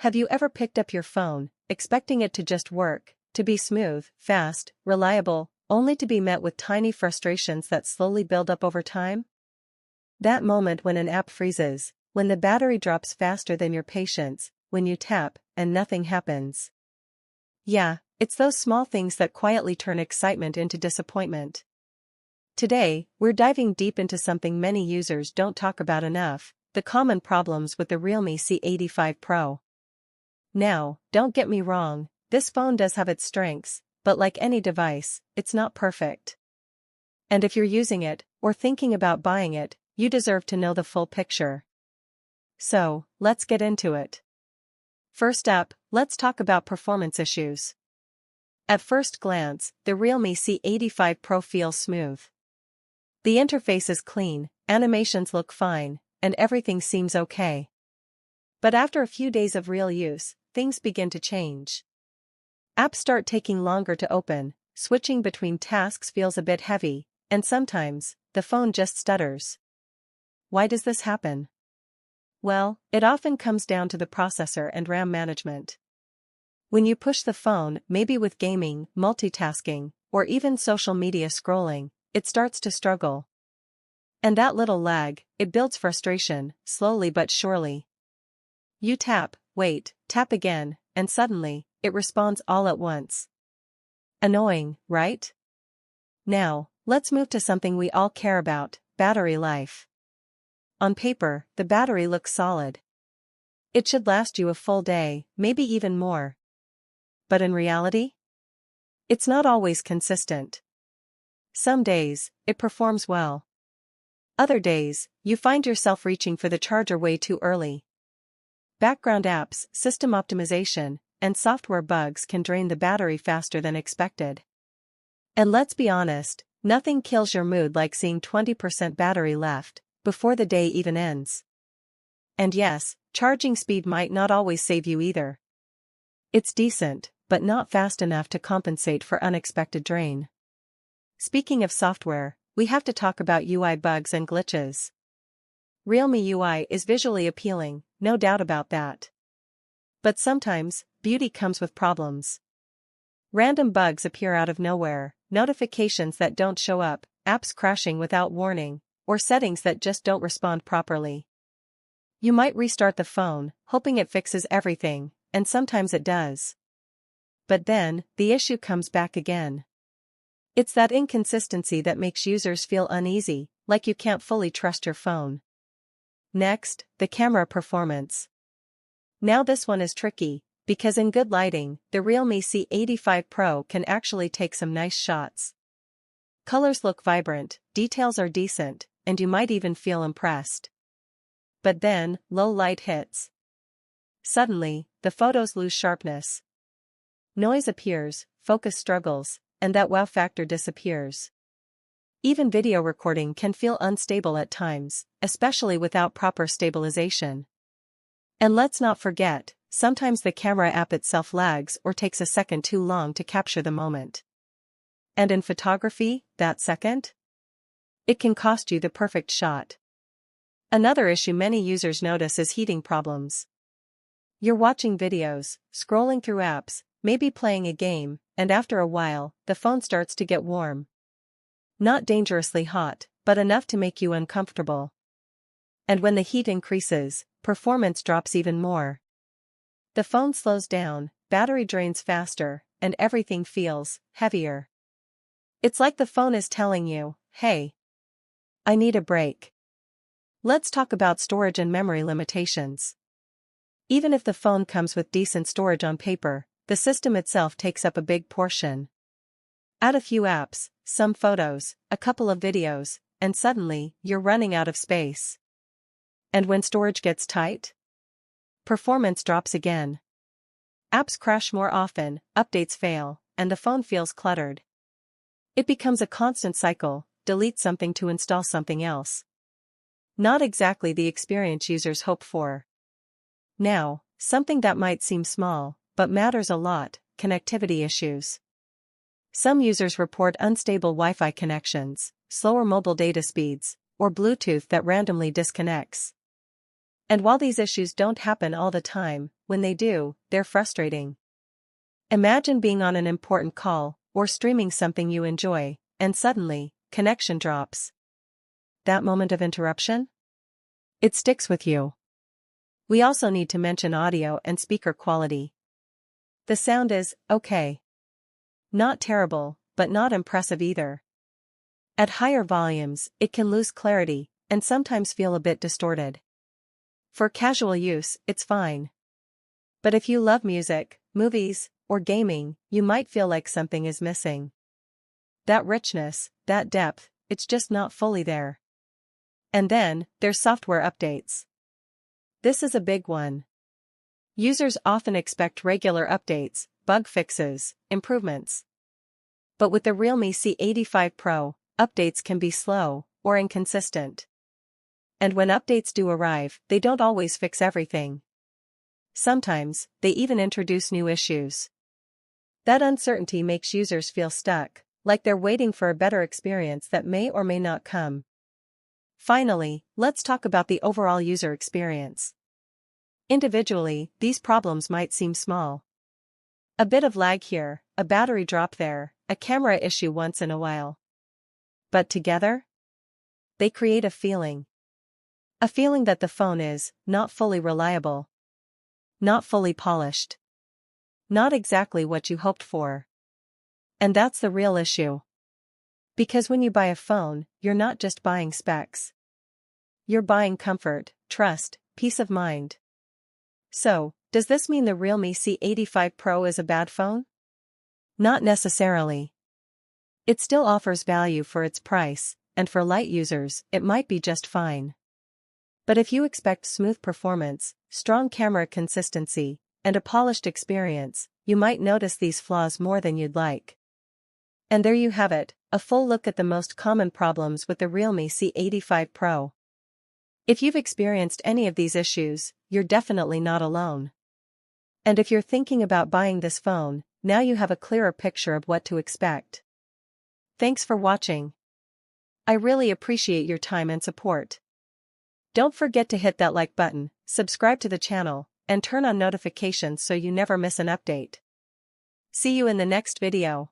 Have you ever picked up your phone, expecting it to just work, to be smooth, fast, reliable, only to be met with tiny frustrations that slowly build up over time? That moment when an app freezes, when the battery drops faster than your patience, when you tap, and nothing happens. Yeah, it's those small things that quietly turn excitement into disappointment. Today, we're diving deep into something many users don't talk about enough: the common problems with the Realme C85 Pro. Now, don't get me wrong, this phone does have its strengths, but like any device, it's not perfect. And if you're using it, or thinking about buying it, you deserve to know the full picture. So, let's get into it. First up, let's talk about performance issues. At first glance, the Realme C85 Pro feels smooth. The interface is clean, animations look fine, and everything seems okay. But after a few days of real use, things begin to change. Apps start taking longer to open, switching between tasks feels a bit heavy, and sometimes, the phone just stutters. Why does this happen? Well, it often comes down to the processor and RAM management. When you push the phone, maybe with gaming, multitasking, or even social media scrolling, it starts to struggle. And that little lag, it builds frustration, slowly but surely. You tap, wait, tap again, and suddenly, it responds all at once. Annoying, right? Now, let's move to something we all care about: battery life. On paper, the battery looks solid. It should last you a full day, maybe even more. But in reality? It's not always consistent. Some days, it performs well. Other days, you find yourself reaching for the charger way too early. Background apps, system optimization, and software bugs can drain the battery faster than expected. And let's be honest, nothing kills your mood like seeing 20% battery left before the day even ends. And yes, charging speed might not always save you either. It's decent, but not fast enough to compensate for unexpected drain. Speaking of software, we have to talk about UI bugs and glitches. Realme UI is visually appealing, no doubt about that. But sometimes, beauty comes with problems. Random bugs appear out of nowhere, notifications that don't show up, apps crashing without warning, or settings that just don't respond properly. You might restart the phone, hoping it fixes everything, and sometimes it does. But then, the issue comes back again. It's that inconsistency that makes users feel uneasy, like you can't fully trust your phone. Next, the camera performance. Now this one is tricky, because in good lighting, the Realme C85 Pro can actually take some nice shots. Colors look vibrant, details are decent, and you might even feel impressed. But then, low light hits. Suddenly, the photos lose sharpness. Noise appears, focus struggles, and that wow factor disappears. Even video recording can feel unstable at times, especially without proper stabilization. And let's not forget, sometimes the camera app itself lags or takes a second too long to capture the moment. And in photography, that second? It can cost you the perfect shot. Another issue many users notice is heating problems. You're watching videos, scrolling through apps, maybe playing a game, and after a while, the phone starts to get warm. Not dangerously hot, but enough to make you uncomfortable. And when the heat increases, performance drops even more. The phone slows down, battery drains faster, and everything feels heavier. It's like the phone is telling you, hey, I need a break. Let's talk about storage and memory limitations. Even if the phone comes with decent storage on paper, the system itself takes up a big portion. Add a few apps, some photos, a couple of videos, and suddenly, you're running out of space. And when storage gets tight, performance drops again. Apps crash more often, updates fail, and the phone feels cluttered. It becomes a constant cycle: delete something to install something else. Not exactly the experience users hope for. Now, something that might seem small, but matters a lot: connectivity issues. Some users report unstable Wi-Fi connections, slower mobile data speeds, or Bluetooth that randomly disconnects. And while these issues don't happen all the time, when they do, they're frustrating. Imagine being on an important call, or streaming something you enjoy, and suddenly, connection drops. That moment of interruption? It sticks with you. We also need to mention audio and speaker quality. The sound is okay. Not terrible, but not impressive either. At higher volumes, it can lose clarity, and sometimes feel a bit distorted. For casual use, it's fine. But if you love music, movies, or gaming, you might feel like something is missing. That richness, that depth, it's just not fully there. And then, there's software updates. This is a big one. Users often expect regular updates, bug fixes, improvements. But with the Realme C85 Pro, updates can be slow, or inconsistent. And when updates do arrive, they don't always fix everything. Sometimes, they even introduce new issues. That uncertainty makes users feel stuck, like they're waiting for a better experience that may or may not come. Finally, let's talk about the overall user experience. Individually, these problems might seem small. A bit of lag here, a battery drop there, a camera issue once in a while. But together? They create a feeling. A feeling that the phone is not fully reliable. Not fully polished. Not exactly what you hoped for. And that's the real issue. Because when you buy a phone, you're not just buying specs. You're buying comfort, trust, peace of mind. So, does this mean the Realme C85 Pro is a bad phone? Not necessarily. It still offers value for its price, and for light users, it might be just fine. But if you expect smooth performance, strong camera consistency, and a polished experience, you might notice these flaws more than you'd like. And there you have it, a full look at the most common problems with the Realme C85 Pro. If you've experienced any of these issues, you're definitely not alone. And if you're thinking about buying this phone, now you have a clearer picture of what to expect. Thanks for watching. I really appreciate your time and support. Don't forget to hit that like button, subscribe to the channel, and turn on notifications so you never miss an update. See you in the next video.